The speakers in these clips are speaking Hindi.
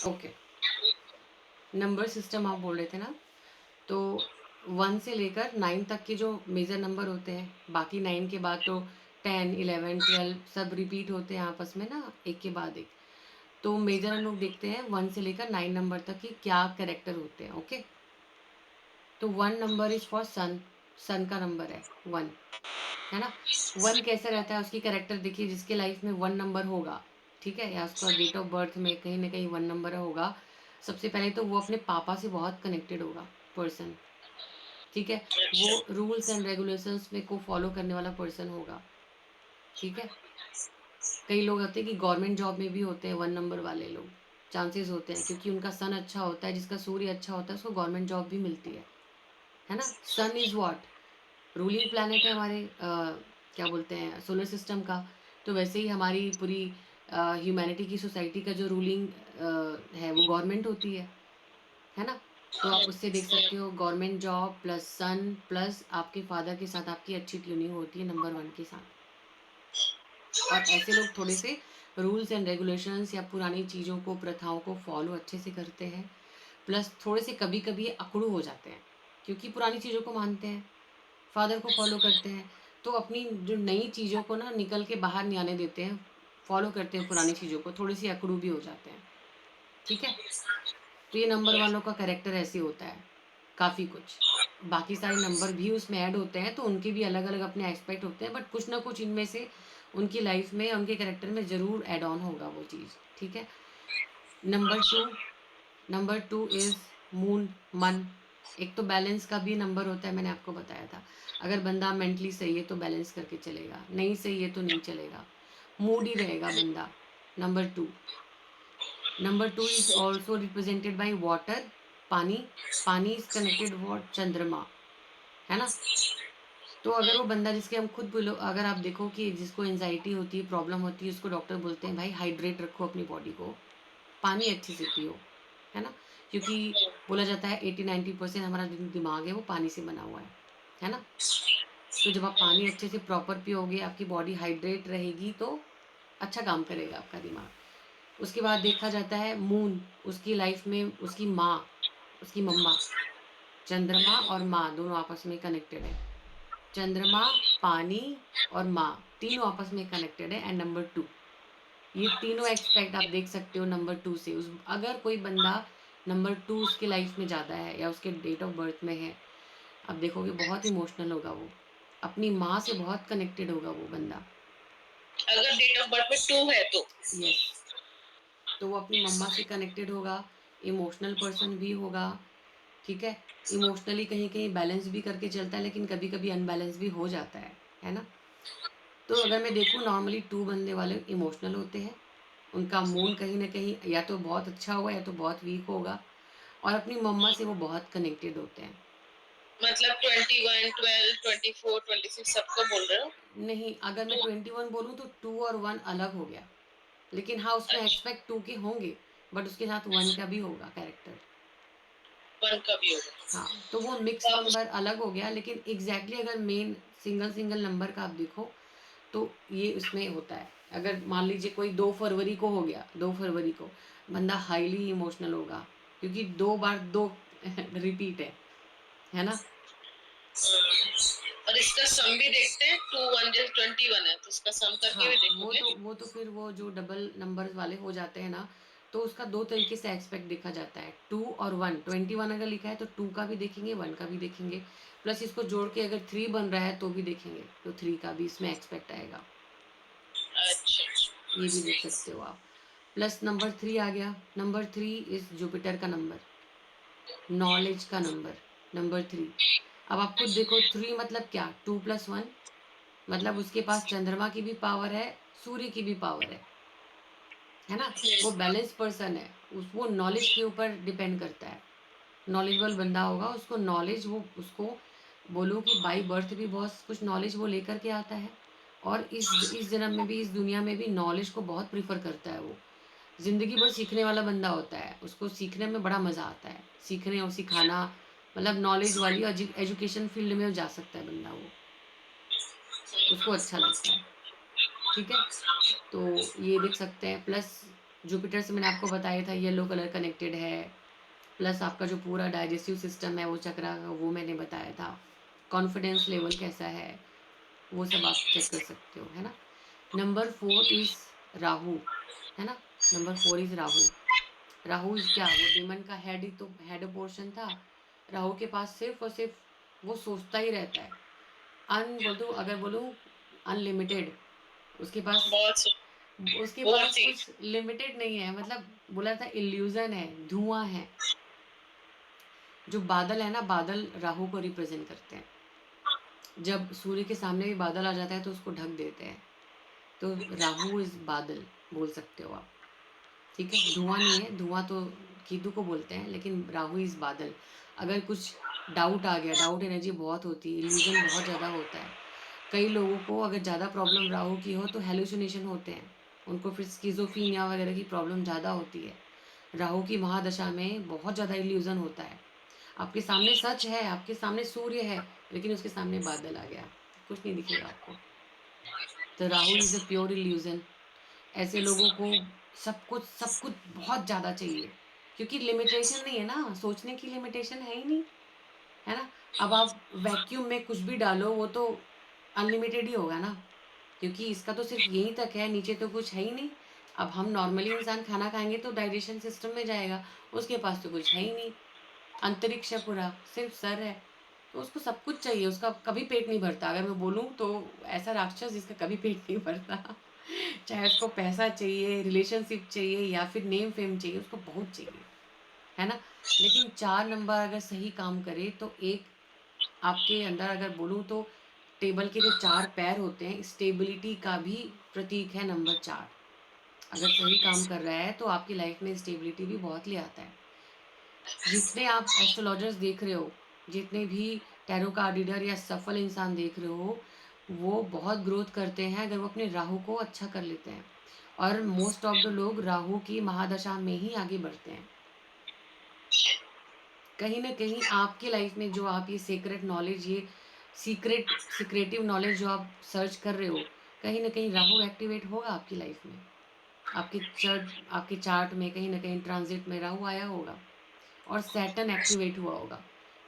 ओके, नंबर सिस्टम आप बोल रहे थे ना, तो 1 से लेकर 9 तक के जो मेजर नंबर होते हैं, बाकी 9 के बाद तो 10, 11, 12 सब रिपीट होते हैं आपस में ना, एक के बाद एक। तो मेजर हम लोग देखते हैं 1 से लेकर 9 नंबर तक कि क्या कैरेक्टर होते हैं। ओके, तो 1 नंबर इज फॉर सन, सन का नंबर है 1, है ना। 1 कैसे रहता है, उसकी कैरेक्टर देखिए, जिसके लाइफ में 1 नंबर होगा, ठीक है, या उसका डेट ऑफ बर्थ में कहीं ना कहीं 1 नंबर होगा, सबसे पहले तो वो अपने पापा से बहुत कनेक्टेड होगा पर्सन, ठीक है। वो अच्छा। रूल्स एंड रेगुलेशंस में को फॉलो करने वाला पर्सन होगा, ठीक है। कई लोग होते हैं कि गवर्नमेंट जॉब में भी होते हैं 1 नंबर वाले लोग, चांसेस होते हैं, क्योंकि उनका सन अच्छा होता है, जिसका सूर्य अच्छा होता है उसको गवर्नमेंट जॉब भी मिलती है ना। सन इज व्हाट, रूलिंग प्लैनेट है हमारे क्या बोलते हैं सोलर सिस्टम का। तो वैसे ही हमारी पूरी ह्यूमैनिटी की सोसाइटी का जो रूलिंग है वो गवर्नमेंट होती है ना। तो आप उससे देख सकते हो गवर्नमेंट जॉब प्लस सन प्लस आपके फादर के साथ आपकी अच्छी ट्यूनिंग होती है नंबर 1 के साथ। और ऐसे लोग थोड़े से रूल्स एंड रेगुलेशंस या पुरानी चीज़ों को, प्रथाओं को फॉलो अच्छे से करते हैं, प्लस थोड़े से कभी कभी अकड़ू हो जाते हैं, क्योंकि पुरानी चीज़ों को मानते हैं, फादर को फॉलो करते हैं, तो अपनी जो नई चीज़ों को ना निकल के बाहर नहीं आने देते हैं, फॉलो करते हैं पुरानी चीज़ों को, थोड़ी सी अकड़ू भी हो जाते हैं, ठीक है। तो ये नंबर वालों का कैरेक्टर ऐसे होता है, काफ़ी कुछ। बाकी सारे नंबर भी उसमें ऐड होते हैं, तो उनके भी अलग अलग अपने एस्पेक्ट होते हैं, बट कुछ ना कुछ इनमें से उनकी लाइफ में, उनके कैरेक्टर में ज़रूर ऐड ऑन होगा वो चीज़, ठीक है। Number two, number two is moon, मन। एक तो बैलेंस का भी नंबर होता है, मैंने आपको बताया था। अगर बंदा मेंटली सही है तो बैलेंस करके चलेगा, नहीं सही है तो नहीं चलेगा, मूड ही रहेगा बंदा। Number two, number two is also represented by water, पानी। पानी इज कनेक्टेड वॉट, चंद्रमा, है ना। तो अगर वो बंदा, जिसके हम खुद बोलो, अगर आप देखो कि जिसको एंजाइटी होती है, प्रॉब्लम होती है, उसको डॉक्टर बोलते हैं भाई हाइड्रेट रखो अपनी बॉडी को, पानी अच्छे से पियो, है ना। क्योंकि बोला जाता है 80-90% हमारा जो दिमाग है वो पानी से बना हुआ है ना। तो जब आप पानी अच्छे से प्रॉपर पियोगे, आपकी बॉडी हाइड्रेट रहेगी, तो अच्छा काम करेगा आपका दिमाग। उसके बाद देखा जाता है मून, उसकी लाइफ में उसकी माँ, उसकी मम्मा, चंद्रमा और माँ दोनों आपस में कनेक्टेड है। चंद्रमा, पानी और माँ तीनों आपस में कनेक्टेड है। एंड नंबर टू, ये तीनों एक्सपेक्ट आप देख सकते हो नंबर टू से। उस अगर कोई बंदा नंबर टू उसके लाइफ में ज़्यादा है या उसके डेट ऑफ बर्थ में है, आप देखोगे बहुत इमोशनल होगा वो, अपनी माँ से बहुत कनेक्टेड होगा वो बंदा। अगर डेट ऑफ बर्थ में 2 है तो यस, तो वो अपनी मम्मा से कनेक्टेड होगा, इमोशनल पर्सन भी होगा, ठीक है। इमोशनली कहीं कहीं बैलेंस भी करके चलता है, लेकिन कभी कभी अनबैलेंस भी हो जाता है ना। तो अगर मैं देखूँ नॉर्मली 2 बनने वाले इमोशनल होते हैं, उनका मूड कहीं न कहीं या तो बहुत अच्छा होगा या तो बहुत वीक होगा, और अपनी मम्मा से वो बहुत कनेक्टेड होते हैं। मतलब 21, 12, 24, 26 सबको बोल रहे हो? नहीं, अगर मैं 21 बोलूँ तो 2 और 1 अलग हो गया, लेकिन हाँ, उसमें अच्छा, एक्सपेक्ट 2 के होंगे, बट उसके साथ 1 का भी होगा कैरेक्टर। 1 का भी होगा। हाँ, तो वो मिक्स तो आप नंबर अलग हो गया, लेकिन एग्ज़ैक्टली अगर मेन सिंगल नंबर का आप देखो, तो ये उसमें होता है। अगर मान लीजिए कोई 2 फरवरी को हो गया, 2 फरवरी को, बंदा हाईली इमोशनल होगा, क्योंकि 2 बार 2 रिपीट है ना? और इसका सम भी देखते हैं, 2 1 जैसे 21 है तो इसका सम करके भी हाँ, देखोगे? वो तो फिर वो जो डबल नंबर्स वाले हो जाते हैं ना, तो उसका 2 तरीके से एस्पेक्ट देखा जाता है, 2 और 1। 21 अगर लिखा है तो 2 का भी देखेंगे, 1 का भी देखेंगे, प्लस इसको जोड़ के अगर 3 बन रहा है तो भी देखेंगे, तो 3 का भी इसमें एस्पेक्ट आएगा। अच्छा, ये भी देख सकते हो आप। प्लस नंबर 3 आ गया, नंबर 3 इज़ जुपिटर का नंबर, नॉलेज का नंबर, नंबर 3। अब आप खुद देखो 3 मतलब क्या, 2 + 1, मतलब उसके पास चंद्रमा की भी पावर है, सूर्य की भी पावर है ना? वो बैलेंस पर्सन है, उस वो नॉलेज के ऊपर डिपेंड करता है। नॉलेजेबल बंदा होगा, उसको नॉलेज, वो उसको बोलूँ कि बाय बर्थ भी बहुत कुछ नॉलेज वो लेकर के आता है, और इस जन्म में भी, इस दुनिया में भी नॉलेज को बहुत प्रेफ़र करता है वो। ज़िंदगी भर सीखने वाला बंदा होता है, उसको सीखने में बड़ा मज़ा आता है। सीखने और सिखाना, मतलब नॉलेज वाली एजुकेशन फ़ील्ड में वो जा सकता है बंदा वो, उसको अच्छा लगता है। ठीक है? तो ये देख सकते हैं, प्लस जुपिटर से मैंने आपको बताया था येलो कलर कनेक्टेड है, प्लस आपका जो पूरा डाइजेस्टिव सिस्टम है वो चक्रा का वो मैंने बताया था। कॉन्फिडेंस लेवल कैसा है, वो सब आप चेक कर सकते हो, है ना? नंबर 4 इज़ राहु, है ना? Number 4 is Rahu. Rahu is क्या? वो डेमन का हेड ही तो हेड पोर्शन था। राहु के पास सिर्फ़ और सिर्फ़ वो सोचता ही रहता है। अगर बोलूँ अनलिमिटेड, उसके पास बहुत उसके बहुत पास ही कुछ लिमिटेड नहीं है, मतलब बोला था इल्यूज़न है, धुआँ है। जो बादल है ना, बादल राहु को रिप्रेज़ेंट करते हैं। जब सूर्य के सामने भी बादल आ जाता है तो उसको ढक देते हैं। तो राहु इज़ बादल बोल सकते हो आप, ठीक है? धुआँ नहीं है, धुआँ तो केतु को बोलते हैं, लेकिन राहु इज़ बादल। अगर कुछ डाउट आ गया, डाउट एनर्जी बहुत होती है, इल्यूज़न बहुत ज़्यादा होता है। कई लोगों को अगर ज़्यादा प्रॉब्लम राहु की हो तो हैलुसिनेशन होते हैं। उनको फिर स्किज़ोफ्रेनिया वगैरह की प्रॉब्लम ज़्यादा होती है। राहु की महादशा में बहुत ज़्यादा इल्यूज़न होता है। आपके सामने सच है, आपके सामने सूर्य है, लेकिन उसके सामने बादल आ गया, कुछ नहीं दिखेगा आपको। तो Rahu is a pure illusion. ऐसे लोगों को सब कुछ बहुत ज़्यादा चाहिए, क्योंकि लिमिटेशन नहीं है ना, सोचने की लिमिटेशन है ही नहीं, है ना? अब आप वैक्यूम में कुछ भी डालो वो तो अनलिमिटेड ही होगा ना, क्योंकि इसका तो सिर्फ़ यहीं तक है, नीचे तो कुछ है ही नहीं। अब हम नॉर्मली इंसान खाना खाएँगे तो डाइजेशन सिस्टम में जाएगा, उसके पास तो कुछ है ही नहीं। अंतरिक्ष है पूरा, सिर्फ़ सर है, तो उसको सब कुछ चाहिए, उसका कभी पेट नहीं भरता। अगर मैं बोलूँ तो ऐसा राक्षस जिसका कभी पेट नहीं भरता। चाहे उसको पैसा चाहिए, रिलेशनशिप चाहिए या फिर नेम फेम चाहिए, उसको बहुत चाहिए, है ना? लेकिन 4 नंबर अगर सही काम करे तो एक आपके अंदर अगर बोलूँ तो टेबल के जो 4 पैर होते हैं, स्टेबिलिटी का भी प्रतीक है नंबर 4। अगर सही काम कर रहा है तो आपकी लाइफ़ में स्टेबिलिटी भी बहुत ले आता है। जितने आप एस्ट्रोलॉजर्स देख रहे हो, जितने भी टैरो कार्ड रीडर या सफल इंसान देख रहे हो, वो बहुत ग्रोथ करते हैं अगर वो अपने राहु को अच्छा कर लेते हैं। और मोस्ट ऑफ द लोग राहु की महादशा में ही आगे बढ़ते हैं। कहीं न कहीं आपकी लाइफ में जो आप ये सीक्रेट नॉलेज, ये सीक्रेटिव नॉलेज जो आप सर्च कर रहे हो, कहीं न कहीं राहु एक्टिवेट होगा आपकी लाइफ में। आपके चार्ट में कहीं न कहीं ट्रांज़िट में राहु आया होगा। और सैटर्न एक्टिवेट हुआ होगा।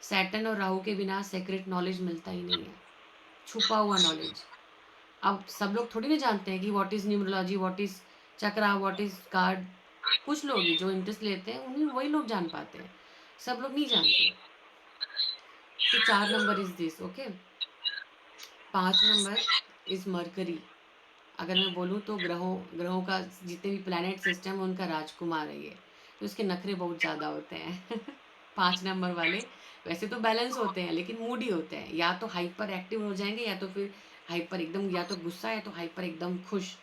सैटर्न और राहु के बिना सीक्रेट नॉलेज मिलता ही नहीं है, छुपा हुआ नॉलेज। अब सब लोग थोड़ी ना जानते हैं कि what is numerology, what is chakra, what is card. कुछ लोग ही जो इंटरेस्ट लेते हैं, उन्हीं वही लोग जान पाते हैं। सब लोग नहीं जानते। तो 4 number is this, okay? 5 number is mercury. अगर मैं बोलूँ तो ग्रहों ग्रहों का जितने भी प्लैनेट सिस्टम है उनका राजकुमार है ये। तो इसके नखरे बहुत ज़्यादा होते हैं। 5 नंबर वाले वैसे तो बैलेंस होते हैं लेकिन मूडी होते हैं। या तो हाइपर एक्टिव हो जाएँगे या तो फिर हाइपर एकदम, या तो गुस्सा या तो हाइपर एकदम खुश,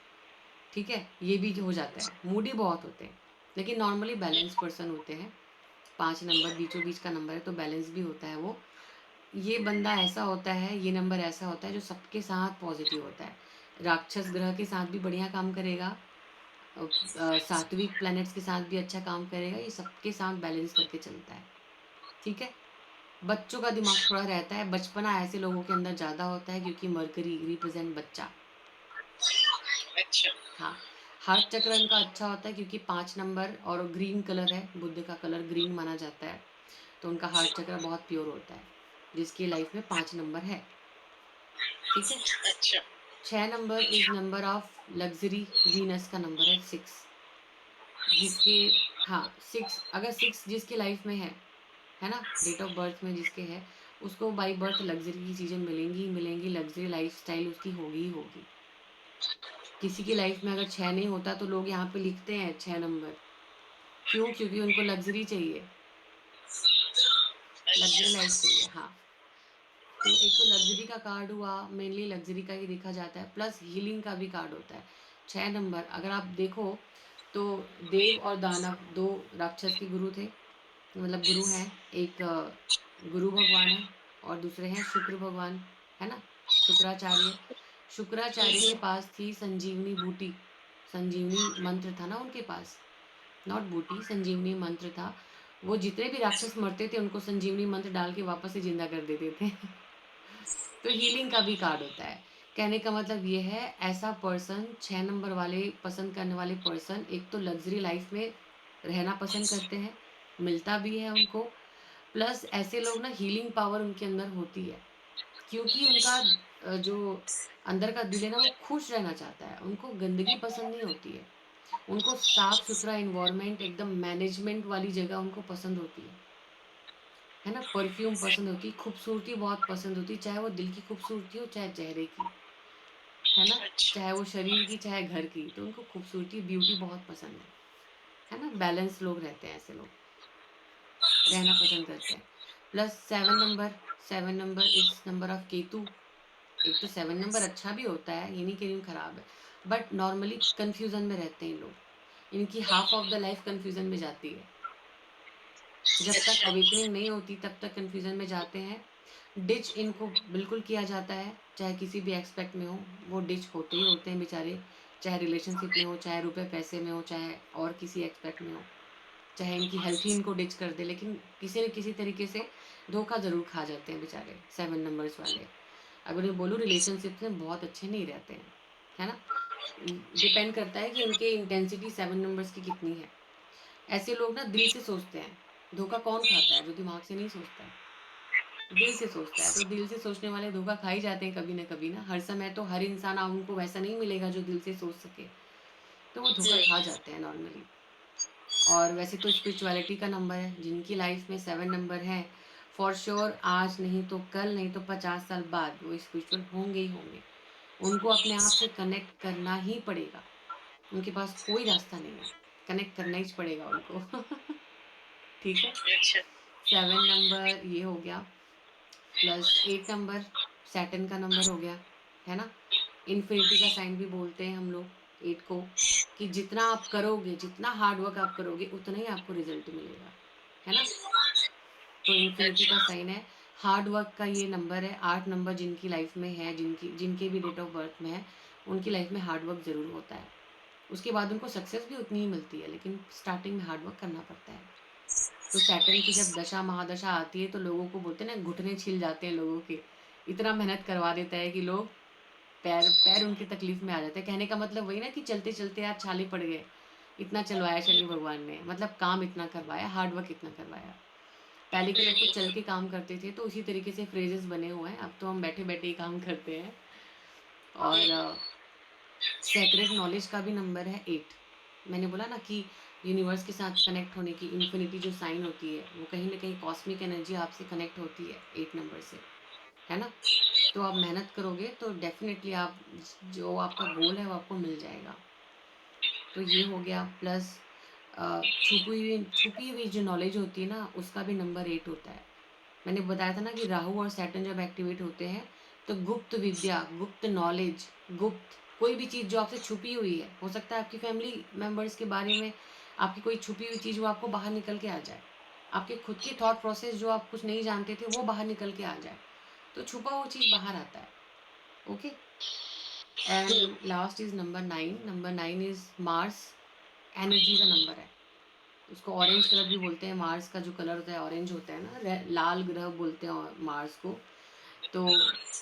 ठीक है? ये भी हो जाता है। मूडी बहुत होते हैं, लेकिन नॉर्मली बैलेंस पर्सन होते हैं। 5 नंबर बीचों-बीच का नंबर है तो बैलेंस भी होता है वो। ये बंदा ऐसा होता है, ये नंबर ऐसा होता है जो सबके साथ पॉज़िटिव होता है। राक्षस ग्रह के साथ भी बढ़िया काम करेगा, सात्विक प्लैनेट्स के साथ भी अच्छा काम करेगा, ये सबके साथ बैलेंस करके चलता है, ठीक है? बच्चों का दिमाग थोड़ा रहता है, बचपना ऐसे लोगों के अंदर ज़्यादा होता है क्योंकि मरकरी रिप्रेज़ेंट बच्चा। अच्छा। हाँ, हार्ट चक्र इनका अच्छा होता है क्योंकि 5 नंबर और ग्रीन कलर है, बुध का कलर ग्रीन माना जाता है, तो उनका हार्ट चक्र बहुत प्योर होता है, जिसकी लाइफ़ में 5 नंबर है, ठीक है? अच्छा। 6 number is number of luxury, Venus का नंबर है 6, जिसके हाँ, 6 अगर 6 जिसकी लाइफ़ में है ना? डेट ऑफ बर्थ में जिसके है, उसको बाय बर्थ लग्ज़री की चीज़ें मिलेंगी ही मिलेंगी, लग्ज़री लाइफ़स्टाइल उसकी होगी ही होगी। किसी की लाइफ़ में अगर 6 नहीं होता तो लोग यहाँ पे लिखते हैं 6 नंबर, क्यों? क्योंकि उनको लग्ज़री चाहिए, लग्ज़री अच्छा। लाइफ़ चाहिए, हाँ। तो एक तो लग्ज़री का कार्ड हुआ, मेनली लग्ज़री का ही देखा जाता है, प्लस हीलिंग का भी कार्ड होता है। 6 नंबर अगर आप देखो तो देव और दानव 2 राक्षस के गुरु थे, मतलब गुरु हैं। एक गुरु भगवान है और दूसरे हैं शुक्र भगवान, है ना? शुक्राचार्य। शुक्राचार्य के पास थी संजीवनी बूटी, संजीवनी मंत्र था ना उनके पास, नॉट बूटी, संजीवनी मंत्र था। वो जितने भी राक्षस मरते थे उनको संजीवनी मंत्र डाल के वापस से ज़िंदा कर देते थे। तो हीलिंग का भी कार्ड होता है। कहने का मतलब ये है, ऐसा पर्सन 6 नंबर वाले पसंद करने वाले पर्सन एक तो लग्ज़री लाइफ़ में रहना पसंद करते हैं, मिलता भी है उनको, प्लस ऐसे लोग ना हीलिंग पावर उनके अंदर होती है। क्योंकि उनका जो अंदर का दिल है ना वो खुश रहना चाहता है, उनको गंदगी पसंद नहीं होती है। उनको साफ-सुथरा एनवायरनमेंट एकदम मैनेजमेंट वाली जगह उनको पसंद होती है ना? परफ्यूम पसंद होती है, खूबसूरती बहुत पसंद होती है, चाहे वो दिल की खूबसूरती हो, चाहे चेहरे की, है ना? अच्छा। चाहे वो शरीर की, चाहे घर की, तो उनको खूबसूरती, ब्यूटी बहुत पसंद है ना? बैलेंस लोग रहते हैं ऐसे लोग, रहना पसंद करते हैं। Plus 7 number is number of Ketu. एक तो 7 नंबर अच्छा भी होता है, ये नहीं कह रही हूँ खराब है, बट नॉर्मली कन्फ्यूज़न में रहते हैं लोग। इनकी half of the life confusion में जाती है। जब तक अच्छा। अवेकनिंग नहीं होती तब तक कन्फ्यूज़न में जाते हैं। डिच इनको बिल्कुल किया जाता है, चाहे किसी भी एस्पेक्ट में हो, वो डिच होते ही होते हैं बेचारे, चाहे रिलेशनशिप में हो, चाहे रुपए-पैसे में हो, चाहे और किसी एस्पेक्ट में हो, चाहे इनकी हेल्थ ही इनको डिच कर दे, लेकिन किसी न किसी तरीके से धोखा ज़रूर खा जाते हैं बेचारे 7 नंबर्स वाले। अगर मैं बोलूँ रिलेशनशिप में बहुत अच्छे नहीं रहते हैं, है ना? डिपेंड करता है कि उनकी इंटेंसिटी 7 नंबर्स की कितनी है। ऐसे लोग ना दिल से सोचते हैं, धोखा कौन खाता है? जो दिमाग से नहीं सोचता है, दिल से सोचता है। तो दिल से सोचने वाले धोखा खा ही जाते हैं कभी न कभी ना, हर समय तो हर इंसान उनको वैसा नहीं मिलेगा जो दिल से सोच सके, तो वो धोखा खा हुँ। जाते हैं नॉर्मली। और वैसे तो स्पिरिचुअलिटी का नंबर है, जिनकी लाइफ में 7 नंबर है, फॉर श्योर आज नहीं तो कल, नहीं तो 50 साल बाद वो स्पिरिचुअल होंगे ही होंगे। उनको अपने आप से कनेक्ट करना ही पड़ेगा, उनके पास कोई रास्ता नहीं है, कनेक्ट करना ही पड़ेगा उनको। ठीक है? अच्छा। 7 नंबर ये हो गया, प्लस 8 नंबर सैटर्न का नंबर हो गया, है ना? इन्फिनिटी का साइन भी बोलते हैं हम लोग 8 को, कि जितना आप करोगे, जितना हार्ड वर्क आप करोगे, उतना ही आपको रिज़ल्ट मिलेगा, है ना? तो इन्फिनिटी का अच्छा। साइन है, हार्ड वर्क का ये नंबर है, 8 नंबर जिनकी लाइफ़ में है, जिनकी जिनके भी डेट ऑफ बर्थ में है, उनकी लाइफ़ में हार्ड वर्क ज़रूर होता है। उसके बाद उनको सक्सेस भी उतनी ही मिलती है, लेकिन स्टार्टिंग में हार्ड वर्क करना पड़ता है। तो सैटर्न की जब दशा महादशा आती है तो लोगों को बोलते हैं ना, घुटने छिल जाते हैं लोगों के। इतना मेहनत करवा देता है कि लोग पैर पैर उनकी तकलीफ में आ जाते हैं। कहने का मतलब वही ना कि चलते-चलते यार छाले पड़ गए। इतना चलवाया शनि भगवान ने, मतलब काम इतना करवाया, हार्ड वर्क इतना करवाया। पहले के लोग तो चल के काम करते थे, तो उसी तरीके से फ्रेजेस बने हुए हैं। अब तो हम बैठे-बैठे ही काम करते हैं। और सेक्रेट नॉलेज का भी नंबर है 8। मैंने बोला ना कि यूनिवर्स के साथ कनेक्ट होने की इन्फिनिटी जो साइन होती है, वो कहीं न कहीं कॉस्मिक एनर्जी आपसे कनेक्ट होती है 8 नंबर से, है ना? तो आप मेहनत करोगे तो डेफ़िनेटली आप जो आपका गोल है वो आपको मिल जाएगा। तो ये हो गया, प्लस छुपी हुई जो नॉलेज होती है ना, उसका भी नंबर 8 होता है। मैंने बताया था ना कि राहु और सैटर्न जब एक्टिवेट होते हैं, तो गुप्त विद्या, गुप्त नॉलेज, गुप्त कोई भी चीज़ जो आपसे छुपी हुई है, हो सकता है आपकी फैमिली मेंबर्स के बारे में आपकी कोई छुपी हुई चीज़ वो आपको बाहर निकल के आ जाए। आपके खुद के थॉट प्रोसेस जो आप कुछ नहीं जानते थे, वो बाहर निकल के आ जाए। तो छुपा हुआ चीज़ बाहर आता है। Okay? Hmm. And last is number 9। Number 9 is Mars, energy का नंबर है। उसको ऑरेंज कलर भी बोलते हैं, मार्स का जो कलर होता है ऑरेंज होता है ना, लाल ग्रह बोलते हैं मार्स को। तो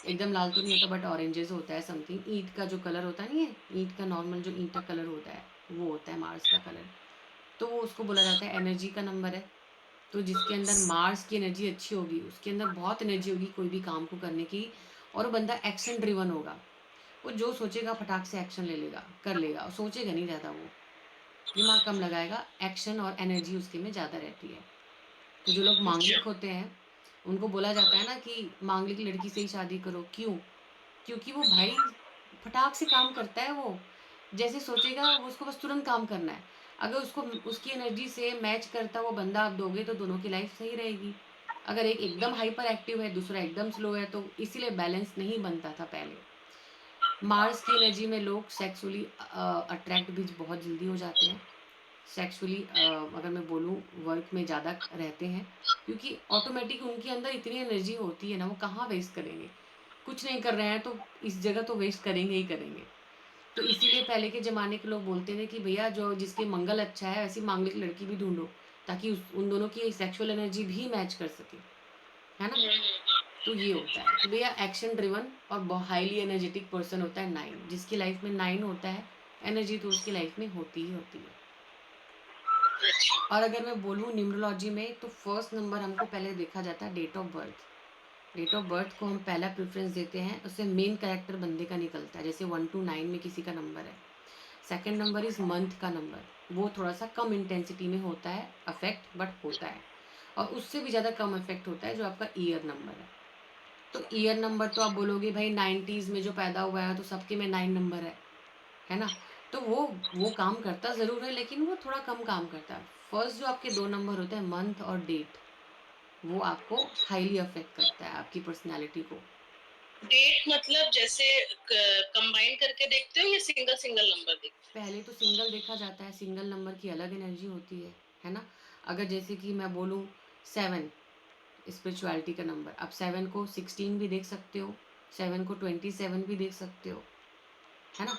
एकदम लाल तो नहीं होता बट ऑरेंजेस होता है समथिंग। ईंट का जो कलर होता नहीं है, ईंट का नॉर्मल जो ईंट का कलर होता है, वो होता है मार्स का कलर। तो वो उसको बोला जाता है एनर्जी का नंबर है। तो जिसके अंदर मार्स की एनर्जी अच्छी होगी, उसके अंदर बहुत एनर्जी होगी कोई भी काम को करने की, और वो बंदा एक्शन ड्रिवन होगा। वो जो सोचेगा फटाक से एक्शन ले लेगा, कर लेगा, सोचेगा नहीं ज़्यादा वो, दिमाग कम लगाएगा, एक्शन और एनर्जी उसके में ज़्यादा रहती है। तो जो लोग अच्छा। मांगलिक होते हैं, उनको बोला जाता है ना कि मांगलिक लड़की से ही शादी करो, क्यों? क्योंकि वो भाई फटाक से काम करता है वो, जैसे सोचेगा वो उसको बस तुरंत काम करना है। अगर उसको उसकी एनर्जी से मैच करता वो बंदा आप दोगे तो दोनों की लाइफ सही रहेगी। अगर एक एकदम हाइपर एक्टिव है, दूसरा एकदम स्लो है, तो इसीलिए बैलेंस नहीं बनता था पहले। मार्स की एनर्जी में लोग सेक्सुअली अट्रैक्ट भी बहुत जल्दी हो जाते हैं। सेक्सुअली अगर मैं बोलूँ वर्क में ज़्यादा रहते हैं, क्योंकि ऑटोमेटिक उनके अंदर इतनी एनर्जी होती है ना, वो कहाँ वेस्ट करेंगे। कुछ नहीं कर रहे हैं तो इस जगह तो वेस्ट करेंगे ही करेंगे। तो इसीलिए पहले के ज़माने के लोग बोलते थे कि भैया जो जिसके मंगल अच्छा है ऐसी मांगलिक लड़की भी ढूँढो, ताकि उन दोनों की सेक्सुअल एनर्जी भी मैच कर सके, है ना? हुँ, हुँ। तो ये होता है कि भैया एक्शन ड्रिवन और हाईली एनर्जेटिक पर्सन होता है 9, जिसकी लाइफ में 9 होता है एनर्जी तो उसकी लाइफ में होती ही होती है। अच्छा। और अगर मैं बोलूँ न्यूमरोलॉजी में तो फर्स्ट नंबर हमको पहले देखा जाता है date of birth. Date of birth को हम पहला प्रेफरेंस देते हैं, उससे मेन कैरेक्टर बंदे का निकलता है, जैसे 1 to 9 में किसी का नंबर है। सेकंड नंबर इज मंथ का नंबर, वो थोड़ा सा कम इंटेंसिटी में होता है अफेक्ट, बट होता है। और उससे भी ज़्यादा कम इफेक्ट होता है जो आपका ईयर नंबर है। तो ईयर नंबर तो आप बोलोगे भाई 90s में जो पैदा हुआ है तो सबके में 9 नंबर है ना? तो वो काम करता ज़रूर है, लेकिन वो थोड़ा कम काम करता है। फर्स्ट जो आपके 2 नंबर होते हैं मंथ और डेट, वो आपको हाईली अफेक्ट करता है आपकी पर्सनैलिटी को। डेट मतलब जैसे कंबाइन करके देखते हो या सिंगल सिंगल नंबर देखते पहले तो सिंगल देखा जाता है, सिंगल नंबर की अलग एनर्जी होती है ना? अगर जैसे कि मैं बोलूँ 7 स्पिरिचुअलिटी का नंबर, आप 7 को 16 भी देख सकते हो, 7 को 27 भी देख सकते हो, है ना?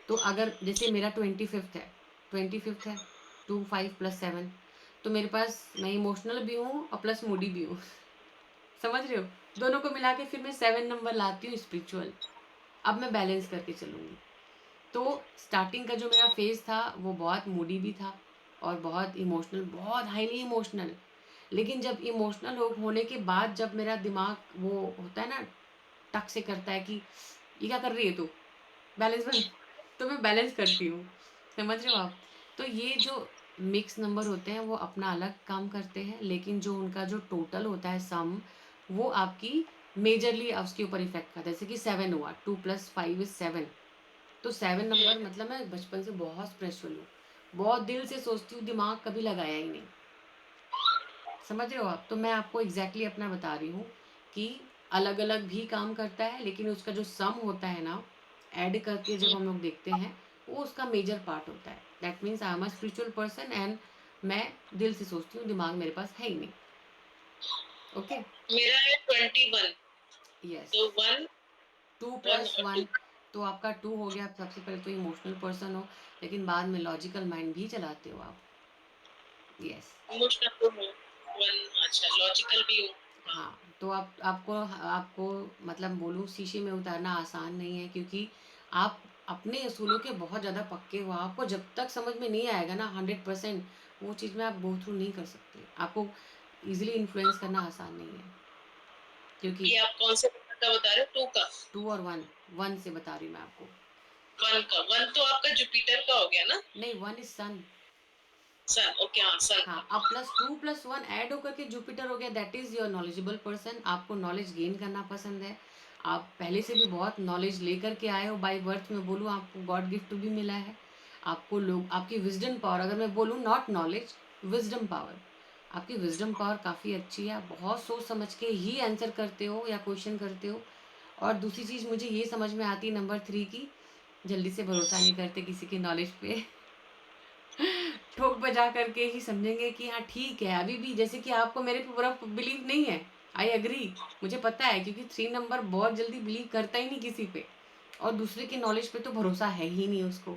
तो अगर जैसे मेरा 25th है, 25th है, 2 5 प्लस 7, तो मेरे पास मैं इमोशनल भी हूँ और प्लस मूडी भी हूँ। समझ रहे हो? दोनों को मिला के फिर मैं 7 नंबर लाती हूँ स्पिरिचुअल। अब मैं बैलेंस करके चलूँगी। तो स्टार्टिंग का जो मेरा फेज़ था वो बहुत मूडी भी था और बहुत इमोशनल, बहुत हाईली इमोशनल। लेकिन जब इमोशनल होने के बाद जब मेरा दिमाग वो होता है ना, टक से करता है कि ये क्या कर रही है तू? बैलेंस बन। तो मैं बैलेंस करती हूँ। समझ रहे हो आप? तो ये जो मिक्स नंबर होते हैं वो अपना अलग काम करते हैं, लेकिन जो उनका जो टोटल होता है सम, वो आपकी मेजरली उसके ऊपर इफ़ेक्ट करता है। जैसे कि 7 हुआ, 2 + 5 = 7। तो 7 हैं? नंबर मतलब मैं बचपन से बहुत स्पिरिचुअल हूँ। बहुत दिल से सोचती हूँ, दिमाग कभी लगाया ही नहीं। समझ रहे हो आप? तो मैं आपको एग्ज़ैक्टली अपना बता रही हूँ कि अलग-अलग भी काम करता है, लेकिन उसका जो सम होता है ना, ऐड करके जब हम लोग देखते हैं, वो उसका मेजर पार्ट होता है। That means I am a spiritual person and मैं दिल से सोचती हूँ, दिमाग मेरे पास है ही नहीं। ओके? मेरा है 21। यस। तो वन 2 वन + और 1 टू तो आपका 2 हो गया। सबसे पहले तो इमोशनल पर्सन हो, लेकिन बाद में लॉजिकल माइंड भी चलाते हो आप। यस। इमोशनल तो हूँ। वन अच्छा लॉजिकल भी हूँ। हाँ। हाँ, तो आप आपको आपको मतलब बोलूँ शीशे में उतारना आसान नहीं है, क्योंकि आप अपने असूलों के बहुत ज़्यादा पक्के हो। आपको जब तक समझ में नहीं आएगा ना 100%, वो चीज़ में आप गो थ्रू नहीं कर सकते। आपको ईज़िली इन्फ्लुएंस करना आसान नहीं है, क्योंकि ये आप कौन से नंबर का बता रहे हो? टू का? 2 और 1 से बता रही हूँ मैं आपको। वन का? वन तो आपका जुपिटर का हो गया ना? नहीं, 1 इज़ सन। सन, ओके, हाँ सन हाँ, का। अब +2 + 1 ऐड होकर के जुपिटर हो गया, that is your knowledgeable person. आपको नॉलेज गेन करना पसंद है। आप पहले से भी बहुत नॉलेज लेकर के आए हो, बाय बर्थ में बोलूँ आपको गॉड गिफ्ट भी मिला है। आपको लोग आपकी विज़डम पावर, अगर मैं बोलूँ नॉट नॉलेज, विज़डम पावर, आपकी विज़डम पावर काफ़ी अच्छी है। आप बहुत सोच समझ के ही आंसर करते हो या क्वेश्चन करते हो। और दूसरी चीज़ मुझे ये समझ में आती है नंबर 3 की, जल्दी से भरोसा नहीं करते किसी की नॉलेज पे। ठोक बजा करके ही समझेंगे कि हाँ ठीक है, अभी भी जैसे कि आपको मेरे पे पूरा बिलीव नहीं है। आई एग्री, मुझे पता है, क्योंकि 3 नंबर बहुत जल्दी बिलीव करता ही नहीं किसी पे, और दूसरे की नॉलेज पे तो भरोसा है ही नहीं उसको।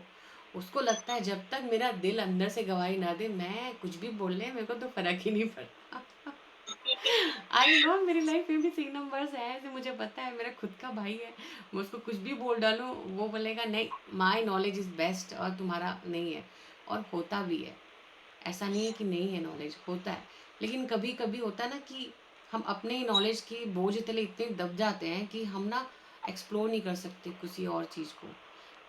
उसको लगता है जब तक मेरा दिल अंदर से गवाही ना दे, मैं कुछ भी बोल ले, मेरे को तो फ़र्क ही नहीं पड़ता। आई नो मेरी लाइफ में भी 3 नंबर्स हैं, ऐसे मुझे पता है, मेरा खुद का भाई है, मैं उसको कुछ भी बोल डालूँ, वो बोलेगा नहीं, माय नॉलेज इज़ बेस्ट और तुम्हारा नहीं है। और होता भी है। ऐसा नहीं है कि नहीं है, नॉलेज होता है। लेकिन कभी-कभी होता है ना कि हम अपने ही नॉलेज के बोझ तले इतने दब जाते हैं कि हम ना एक्सप्लोर नहीं कर सकते किसी और चीज़ को।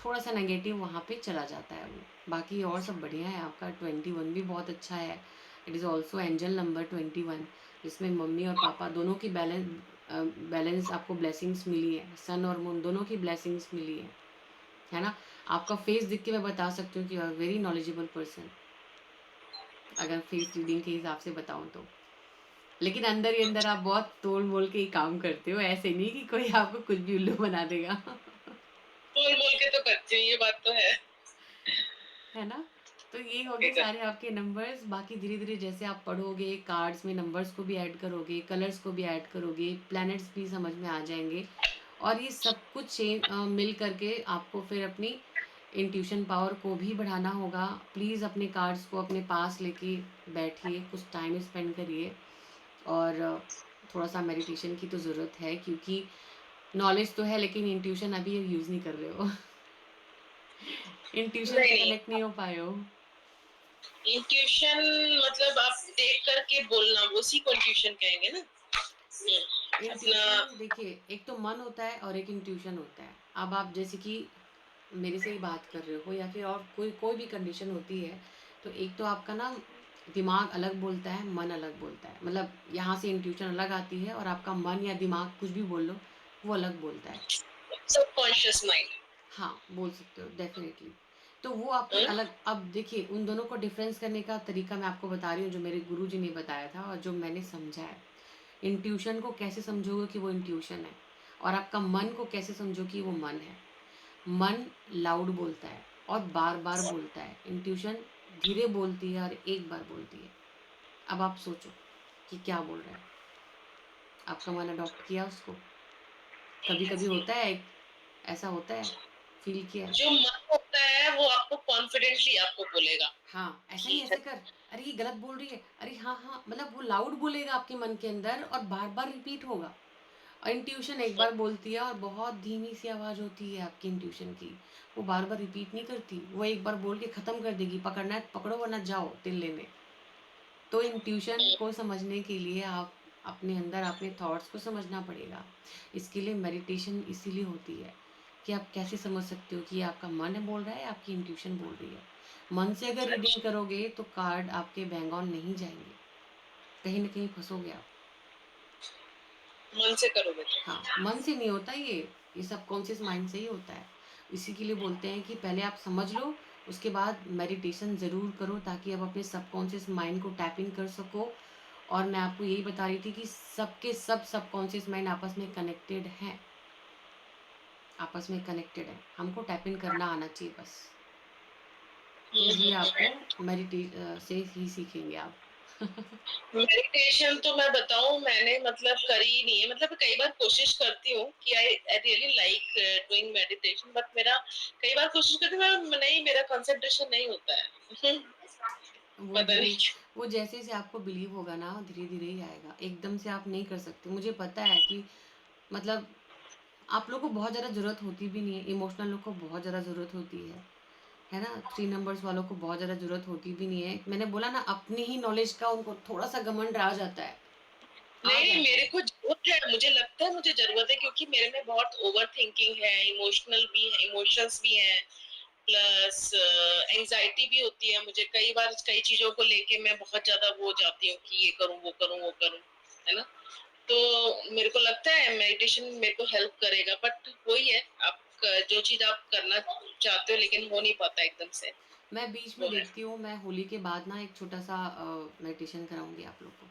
थोड़ा-सा नेगेटिव वहाँ पे चला जाता है वो। बाकी और सब बढ़िया है, आपका 21 भी बहुत अच्छा है। It is also angel number 21, जिसमें मम्मी और पापा दोनों की बैलेंस आपको ब्लेसिंग्स मिली है। सन और मून दोनों की ब्लेसिंग्स मिली है ना? आपका फेस देख के मैं बता सकती हूँ कि you are very knowledgeable person, अगर फेस रीडिंग के हिसाब से बताऊँ तो। लेकिन अंदर ही अंदर आप बहुत तोल-मोल के ही काम करते हो, ऐसे नहीं कि कोई आपको कुछ भी उल्लू बना देगा। बोल बोल के तो करती हूँ, ये बात तो है। है ना? तो ये हो गए सारे आपके नंबर्स। बाकी धीरे-धीरे जैसे आप पढ़ोगे, कार्ड्स में नंबर्स को भी ऐड करोगे, कलर्स को भी ऐड करोगे, प्लैनेट्स भी समझ में आ जाएँगे, और ये सब कुछ मिल करके आपको फिर अपनी इंट्यूशन पावर को भी बढ़ाना होगा। प्लीज़ अपने कार्ड्स को अपने पास लेके बैठिए, कुछ टाइम स्पेंड करिए, और थोड़ा-सा मेडिटेशन की तो ज़रूरत है, क्योंकि नॉलेज तो है लेकिन इंट्यूशन अभी यूज़ नहीं कर रहे हो। इंट्यूशन से नहीं, कनेक्ट नहीं हो पाए हो। इंट्यूशन मतलब आप देख करके बोलना, उसी को इंट्यूशन कहेंगे ना। अपना इंट्यूशन देखिए, एक तो मन होता है और एक इंट्यूशन होता है। अब आप जैसे कि मेरे से ही बात कर रहे हो या फिर और कोई कोई भी कंडीशन होती है, तो एक तो आपका ना दिमाग अलग बोलता है, मन अलग बोलता है। मतलब यहाँ से इंट्यूशन अलग आती है और आपका मन या दिमाग कुछ भी बोल लो, वो अलग बोलता है। Subconscious mind. हाँ, बोल सकते हो डेफ़िनेटली। तो वो आपकी अलग, अब देखिए उन दोनों को डिफ़रेंस करने का तरीका मैं आपको बता रही हूँ, जो मेरे गुरुजी ने बताया था और जो मैंने समझा है। इंट्यूशन को कैसे समझोगे कि वो इंट्यूशन है, और आपका मन को कैसे समझो कि वो मन है। मन लाउड बोलता है और बार-बार बोलता है। इंट्यूशन धीरे बोलती है और एक बार बोलती है। अब आप सोचो कि क्या बोल रहा है? आपका मन अडॉप्ट किया उसको? कभी-कभी होता है, ऐसा होता है, फ़ील किया है? जो मन होता है वो आपको कॉन्फिडेंटली आपको बोलेगा हाँ, ऐसा नहीं, कि ऐसे कर, अरे ये गलत बोल रही है, अरे हाँ, हाँ, मतलब वो लाउड बोलेगा आपके मन के अंदर और बार-बार रिपीट होगा। और इंट्यूशन एक बार बोलती है और बहुत धीमी-सी आवाज़ होती है आपकी इंट्यूशन की। वो बार-बार रिपीट नहीं करती, वो एक बार बोल के ख़त्म कर देगी, पकड़ना है तो पकड़ो वरना जाओ तिल लेने। तो इंट्यूशन को समझने के लिए आप अपने अंदर अपने थॉट्स को समझना पड़ेगा। इसके लिए मेडिटेशन इसीलिए होती है कि आप कैसे समझ सकते हो कि ये आपका मन बोल रहा है या आपकी इंट्यूशन बोल रही है। मन से अगर रीडिंग करोगे तो कार्ड आपके बैंक ऑन नहीं जाएँगे, कहीं न कहीं फँसोगे आप। मन से करोगे तो। हाँ, मन से नहीं होता ये सबकॉन्शियस माइंड से ही होता है। इसी के लिए बोलते हैं कि पहले आप समझ लो, उसके बाद मेडिटेशन ज़रूर करो ताकि आप अपने सबकॉन्शियस माइंड को टैप इन कर सको। और मैं आपको यही बता रही थी कि सबके सब सबकॉन्शियस माइंड आपस में कनेक्टेड हैं, आपस में कनेक्टेड हैं। हमको टैप इन करना आना चाहिए बस। तो ये आपको से ही सीखेंगे आप। मेडिटेशन तो मैं बताऊं, मैंने मतलब करी ही नहीं है। मतलब कई बार कोशिश करती हूँ कि I I really like doing meditation, but मेरा कई बार कोशिश करती हूँ, नहीं, मेरा कंसंट्रेशन नहीं होता है। वो पता धीरे नहीं वो जैसे-जैसे आपको बिलीव होगा ना, धीरे-धीरे ही आएगा। एकदम से आप नहीं कर सकते। मुझे पता है कि मतलब आप लोग को बहुत ज़्यादा ज़रूरत होती भी नहीं है, इमोशनल लोग को बहुत ज़्यादा ज़रूरत होती है ना? 3 नंबर्स वालों को बहुत ज़्यादा ज़रूरत होती भी नहीं है। मैंने बोला ना, अपनी ही नॉलेज का उनको थोड़ा-सा घमंड आ जाता है, आ नहीं, जाता मेरे है। को ज़रूरत है, मुझे लगता है मुझे ज़रूरत है, क्योंकि मेरे में बहुत ओवरथिंकिंग है, इमोशनल भी है, इमोशंस भी हैं, प्लस एंग्ज़ायटी भी होती है मुझे। कई बार कई चीज़ों को लेके मैं बहुत ज़्यादा वो हो जाती हूँ कि ये करूँ, वो करूँ, वो करूँ, है ना? तो मेरे को लगता है मेडिटेशन मेरे को हेल्प करेगा, बट वही है, आप जो चीज़ आप करना चाहते हो लेकिन हो नहीं पाता एकदम से, मैं बीच में वो है। देखती हूँ, मैं होली के बाद ना एक छोटा-सा मेडिटेशन कराऊँगी आप लोग को,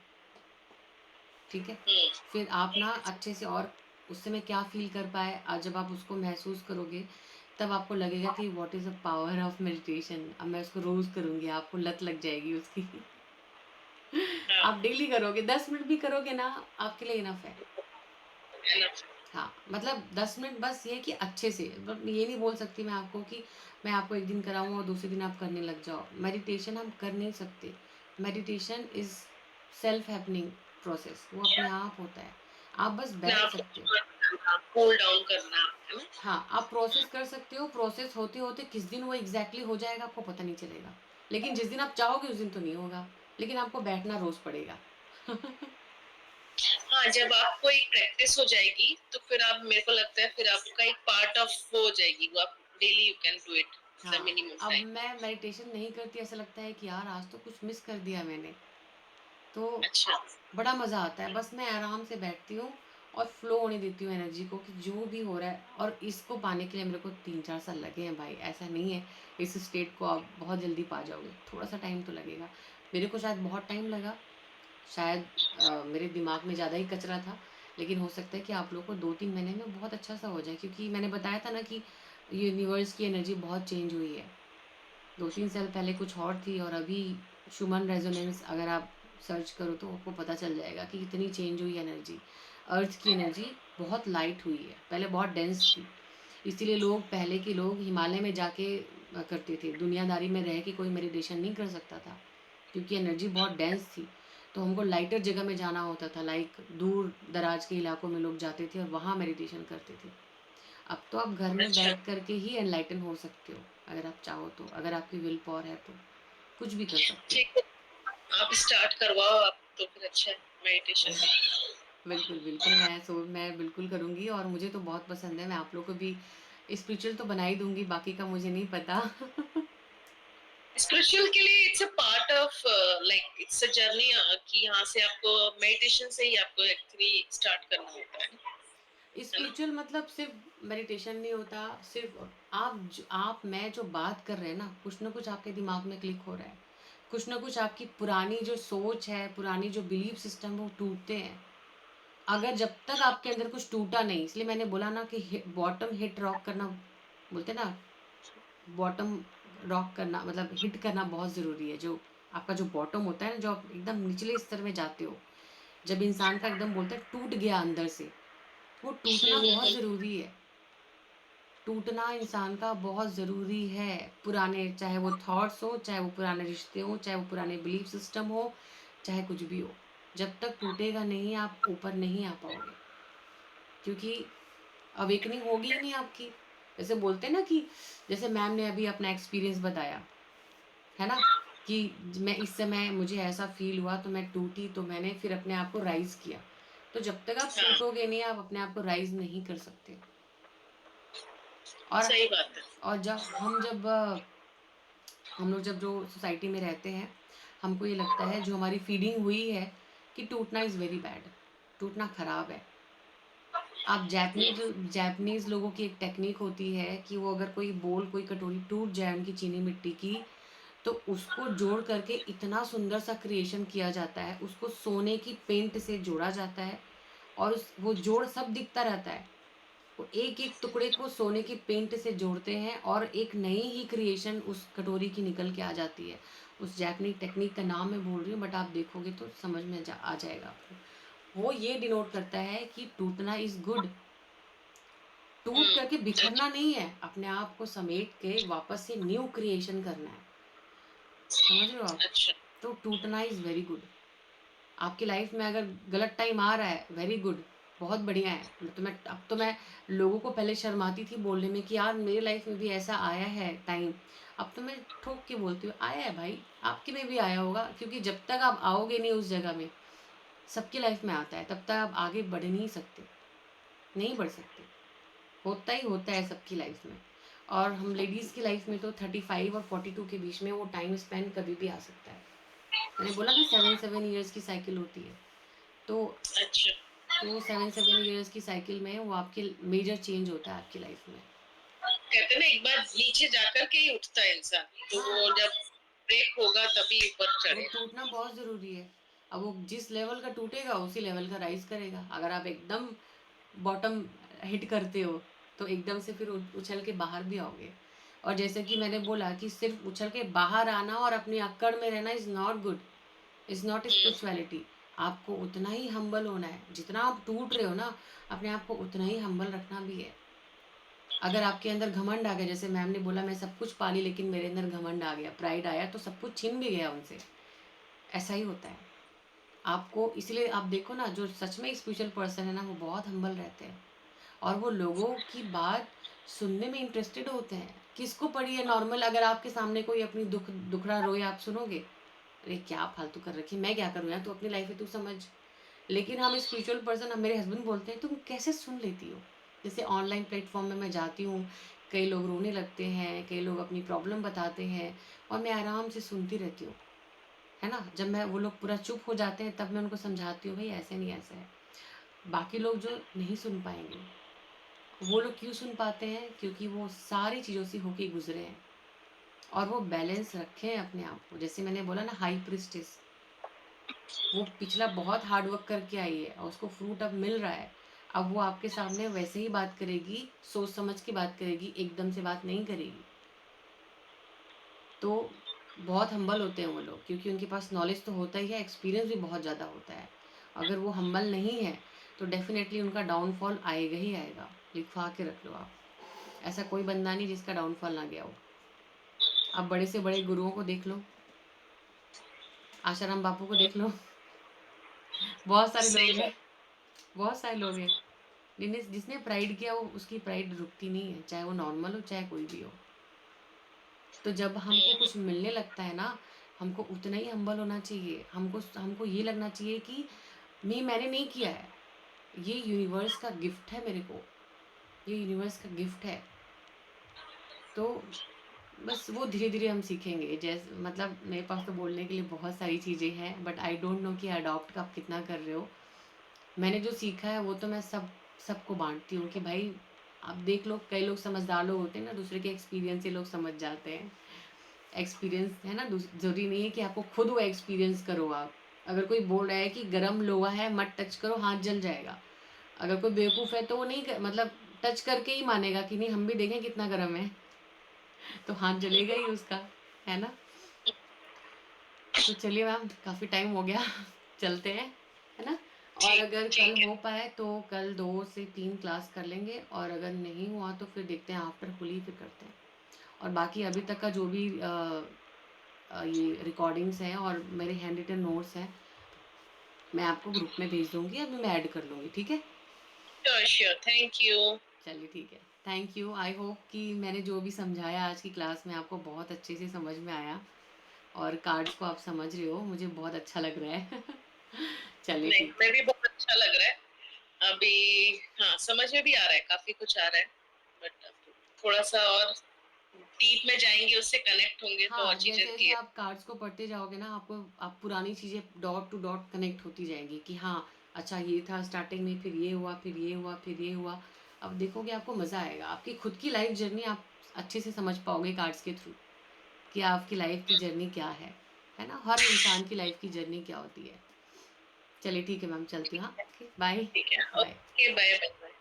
ठीक है? हुँ, फिर आप ना अच्छे से, और उस समय क्या फ़ील कर पाए, जब आप उसको महसूस करोगे, तब आपको लगेगा कि what is the power of meditation. अब मैं उसको रोज़ करूँगी, आपको लत लग जाएगी उसकी। हाँ, आप डेली करोगे, 10 मिनट भी करोगे ना, आपके लिए इनफ है। है ना? हाँ, मतलब 10 मिनट बस ये कि अच्छे से, बट ये नहीं बोल सकती मैं आपको कि मैं आपको एक दिन कराऊँ और दूसरे दिन आप करने लग जाओ। मेडिटेशन हम कर नहीं सकते। Meditation is self happening process, वो अपने आप होता है। आप बस अपने बैठ आप को सकते हो। कूल डाउन करना, है ना? हाँ, आप प्रोसेस कर सकते हो, प्रोसेस होते-होते किस दिन वो एग्ज़ैक्टली हो जाएगा आपको पता नहीं चलेगा। लेकिन जिस दिन आप चाहोगे उस दिन तो नहीं होगा, लेकिन आपको बैठना रोज़ पड़ेगा। हाँ, जब आपको एक प्रैक्टिस हो जाएगी, तो फिर आप, मेरे को लगता है फिर आपका एक पार्ट ऑफ वो हो जाएगी, वो आप daily you can do it the हाँ, मिनिमम अब टाइम। मैं मेडिटेशन नहीं करती, ऐसा लगता है कि यार आज तो कुछ मिस कर दिया मैंने। तो अच्छा, बड़ा मज़ा आता है, बस मैं आराम से बैठती हूँ और फ्लो होने देती हूँ एनर्जी को कि जो भी हो रहा है, और इसको पाने के लिए मेरे को 3-4 साल लगे हैं भाई, ऐसा नहीं है इस स्टेट को आप बहुत जल्दी पा जाओगे, थोड़ा-सा टाइम तो लगेगा। मेरे को शायद बहुत टाइम लगा, शायद मेरे दिमाग में ज़्यादा ही कचरा था, लेकिन हो सकता है कि आप लोगों को 2-3 महीने में बहुत अच्छा-सा हो जाए, क्योंकि मैंने बताया था ना कि यूनिवर्स की एनर्जी बहुत चेंज हुई है। 2-3 साल पहले कुछ और थी और अभी शुमन रेजोनेंस अगर आप सर्च करो तो आपको पता चल जाएगा कि कितनी चेंज हुई एनर्जी। अर्थ की एनर्जी बहुत लाइट हुई है, पहले बहुत डेंस थी। इसीलिए लोग, पहले के लोग हिमालय में जाके करते थे, दुनियादारी में रह के कोई मेडिटेशन नहीं कर सकता था, क्योंकि एनर्जी बहुत डेंस थी। तो हमको लाइटर जगह में जाना होता था, लाइक दूर दराज के इलाकों में लोग जाते थे और वहाँ मेडिटेशन करते थे। अब तो आप घर में अच्छा, बैठ करके ही एनलाइटन हो सकते हो, अगर आप चाहो तो, अगर आपकी विल पावर है तो कुछ भी कर सकते हो। ठीक है, आप स्टार्ट करवाओ आप, तो फिर अच्छा है मेडिटेशन भी। बिल्कुल, बिल्कुल, मैं बिल्कुल करूँगी और मुझे तो बहुत पसंद है। मैं आप लोग को भी स्पिरिचुअल तो बना ही दूँगी, बाकी का मुझे नहीं पता। स्पिरिचुअल के लिए it's a part of like it's a journey कि यहाँ से आपको मेडिटेशन से ही आपको एक्चुअली स्टार्ट करना होता है ना? स्पिरिचुअल मतलब सिर्फ़ मेडिटेशन नहीं होता, सिर्फ़ आप मैं जो बात कर रहे हैं ना, कुछ न कुछ आपके दिमाग में क्लिक हो रहा है। कुछ न कुछ आपकी पुरानी जो सोच है, पुरानी जो बिलीफ सिस्टम है, वो टूटते हैं। अगर जब तक आपके अंदर कुछ टूटा नहीं, इसलिए मैंने बोला ना कि बॉटम हिट रॉक करना, बोलते हैं ना, बॉटम रॉक करना मतलब हिट करना बहुत ज़रूरी है। जो आपका जो बॉटम होता है ना, जो आप एकदम निचले स्तर में जाते हो, जब इंसान का एकदम बोलते हैं टूट गया अंदर से, वो टूटना बहुत हम्म। ज़रूरी है। टूटना इंसान का बहुत ज़रूरी है। पुराने, चाहे वो थॉट्स हो, चाहे वो पुराने रिश्ते हों, चाहे वो पुराने बिलीफ सिस्टम हो, चाहे कुछ भी हो। जब तक टूटेगा नहीं, आप ऊपर नहीं आ पाओगे। क्योंकि अवेकनिंग होगी ही नहीं आपकी। जैसे बोलते हैं ना कि जैसे मैम ने अभी अपना एक्सपीरियंस बताया, है ना? कि मैं इस समय मुझे ऐसा फ़ील हुआ तो मैं टूटी, तो मैंने फिर अपने आप को राइज़ किया। तो जब तक आप हाँ, टूटोगे नहीं, आप अपने आप को राइज़ नहीं कर सकते। और सही बात है। और हम लोग जब जो सोसाइटी में रहते हैं, हमको ये लगता है जो हमारी फीडिंग हुई है कि टूटना इज़ वेरी बैड, टूटना खराब है। आप जापानीज़ लोगों की एक टेक्नीक होती है कि वो अगर कोई कटोरी टूट जाए उनकी चीनी मिट्टी की, तो उसको जोड़ करके इतना सुंदर सा क्रिएशन किया जाता है, उसको सोने की पेंट से जोड़ा जाता है और वो जोड़ सब दिखता रहता है। वो एक-एक टुकड़े को सोने की पेंट से जोड़ते हैं और एक नई ही क्रिएशन उस कटोरी की निकल के आ जाती है। उस जैपनीज़ टेक्नीक का नाम मैं भूल रही हूँ, बट आप देखोगे तो समझ में आ जाएगा आपको। वो ये डिनोट करता है कि टूटना इज़ गुड। टूट करके बिखरना नहीं है, अपने आप को समेट के वापस से न्यू क्रिएशन करना है। समझ रहे हो आप? अच्छा। तो टूटना इज़ वेरी गुड। आपकी लाइफ में अगर गलत टाइम आ रहा है, वेरी गुड, बहुत बढ़िया है। अब तो मैं लोगों को पहले शर्माती थी बोलने में कि यार मेरी लाइफ में भी ऐसा आया है टाइम। अब तो मैं ठोक के बोलती हूँ, आया है भाई, आपके में भी आया होगा, क्योंकि जब तक आप आओगे नहीं उस जगह में, सबकी लाइफ में आता है, तब तक आप आगे बढ़ नहीं सकते, नहीं बढ़ सकते। होता ही होता है सबकी लाइफ में। और हम लेडीज़ की लाइफ में तो 35 और 42 के बीच में वो टाइम स्पेंड कभी भी आ सकता है। मैंने बोला ना 7-7 इयर्स की साइकिल होती है। तो अच्छा, तो 7-7 इयर्स की साइकिल में वो आपके मेजर चेंज होता है आपकी लाइफ में। कहते हैं ना एक बार नीचे जाकर के ही उठता है इंसान, तो वो हाँ, जब ब्रेक होगा तभी ऊपर वो चढ़ेगा। टूटना बहुत ज़रूरी है। अब वो जिस लेवल का टूटेगा उसी लेवल का राइज़ करेगा। अगर आप एकदम बॉटम हिट करते हो, तो एकदम से फिर उछल के बाहर भी आओगे। और जैसे कि मैंने बोला कि सिर्फ़ उछल के बाहर आना और अपनी अक्कड़ में रहना is not good, is not hmm, spirituality. आपको उतना ही हम्बल होना है। जितना आप टूट रहे हो ना, अपने आप को उतना ही हम्बल रखना भी है। अगर आपके अंदर घमंड आ गया, जैसे मैम ने बोला मैं सब कुछ पा ली लेकिन मेरे अंदर घमंड आ गया, प्राइड आया, तो सब कुछ छीन भी गया उनसे। ऐसा ही होता है। आपको इसलिए आप देखो ना, जो सच में स्पिरिचुअल पर्सन है ना, वो बहुत हम्बल रहते हैं और वो लोगों की बात सुनने में इंटरेस्टेड होते हैं। किसको पड़ी है नॉर्मल, अगर आपके सामने कोई अपनी दुखड़ा रोए, आप सुनोगे? अरे क्या फालतू कर रखी है, मैं क्या करूँ यार, तू अपनी लाइफ है तू समझ। लेकिन हम स्पिरिचुअल पर्सन, हम मेरे हस्बैंड बोलते हैं तुम कैसे सुन लेती हो? जैसे ऑनलाइन प्लेटफ़ॉर्म में मैं जाती हूँ, कई लोग रोने लगते हैं, कई लोग अपनी प्रॉब्लम बताते हैं और मैं आराम से सुनती रहती हूँ, है ना? जब मैं वो लोग पूरा चुप हो जाते हैं तब मैं उनको समझाती हूँ, भई ऐसे नहीं, ऐसा है। बाकी लोग जो नहीं सुन पाएँगे, वो लोग क्यों सुन पाते हैं? क्योंकि वो सारी चीज़ों से होके गुज़रे हैं और वो बैलेंस रखे हैं अपने आप को। जैसे मैंने बोला ना, हाई प्रीस्टेस, वो पिछला बहुत हार्ड वर्क करके आई है और उसको फ्रूट अब मिल रहा है। अब वो आपके सामने वैसे ही बात करेगी, सोच समझ के बात करेगी, एकदम से बात नहीं करेगी। तो बहुत हम्बल होते हैं वो लोग, क्योंकि उनके पास नॉलेज तो होता ही है, एक्सपीरियंस भी बहुत ज़्यादा होता है। अगर वो हम्बल नहीं है, तो डेफ़िनेटली उनका डाउनफॉल आएगा ही आएगा, लिखवा के रख लो आप। ऐसा कोई बंदा नहीं जिसका डाउनफॉल ना गया हो। आप बड़े से बड़े गुरुओं को देख लो, आशाराम बापू को देख लो, बहुत सारे सही लोग हैं, बात। बहुत सारे लोग हैं। जिसने प्राइड किया वो उसकी प्राइड रुकती नहीं है, चाहे वो नॉर्मल हो चाहे कोई भी हो। तो जब हमको हुँ, कुछ मिलने लगता है ना, हमको उतना ही हम्बल होना चाहिए। हमको हमको ये लगना चाहिए कि मैंने नहीं किया है, ये यूनिवर्स का गिफ्ट है मेरे को, ये यूनिवर्स का गिफ्ट है। तो बस वो धीरे-धीरे हम सीखेंगे। जैसे मतलब मेरे पास तो बोलने के लिए बहुत सारी चीज़ें हैं, बट आई डोंट नो कि अडॉप्ट आप कितना कर रहे हो। मैंने जो सीखा है वो तो मैं सबको बाँटती हूँ कि भाई आप देख लो, कई लोग समझदार लोग होते हैं ना, दूसरे के एक्सपीरियंस से लोग समझ जाते हैं। एक्सपीरियंस है ना, ज़रूरी नहीं है कि आपको खुद वो एक्सपीरियंस करो आप। अगर कोई बोल रहा है कि गरम लोहा है मत टच करो, हाथ जल जाएगा। अगर कोई बेवकूफ़ है तो वो नहीं मतलब टच करके ही मानेगा कि नहीं हम भी देखें कितना गरम है, तो हाथ जलेगा ही उसका, है ना? तो चलिए मैम, काफ़ी टाइम हो गया चलते हैं, है ना? और ठीक अगर कल ठीक है। हो पाए तो कल 2 से 3 क्लास कर लेंगे, और अगर नहीं हुआ तो फिर देखते हैं आफ्टर होली फिर करते हैं। और बाकी अभी तक का जो भी ये रिकॉर्डिंग्स हैं और मेरे हैंड रिटन नोट्स हैं, मैं आपको ग्रुप में भेज दूँगी, अभी मैं ऐड कर लूँगी, ठीक है? Sure, sure, thank you. चलिए ठीक है। Thank you. आई होप कि मैंने जो भी समझाया आज की क्लास में आपको बहुत अच्छे से समझ में आया, और कार्ड्स को आप समझ रहे हो, मुझे बहुत अच्छा लग रहा है। चलिए नहीं, ठीक मैं है। भी बहुत अच्छा लग रहा है। अभी हाँ, समझ में भी आ रहा है, काफ़ी कुछ आ रहा है। बट थोड़ा-सा और डीप में जाएँगे, उससे कनेक्ट होंगे तो और हाँ, चीज़ें जैसे-जैसे क्लियर। आप कार्ड्स को पढ़ते जाओगे ना, आपको आप पुरानी चीज़ें डॉट टू डॉट कनेक्ट होती जाएँगी कि हाँ, अच्छा ये था स्टार्टिंग में, फिर ये हुआ, फिर ये हुआ, फिर ये हुआ। अब देखोगे आपको मज़ा आएगा। आपकी खुद की लाइफ़ जर्नी आप अच्छे से समझ पाओगे कार्ड्स के थ्रू, कि आपकी लाइफ़ की जर्नी क्या है ना? हर इंसान की लाइफ़ की जर्नी क्या होती है। चलिए ठीक है मैम, चलती हूँ, हाँ? Okay, bye. ठीक है। Bye. Okay, bye, bye, bye.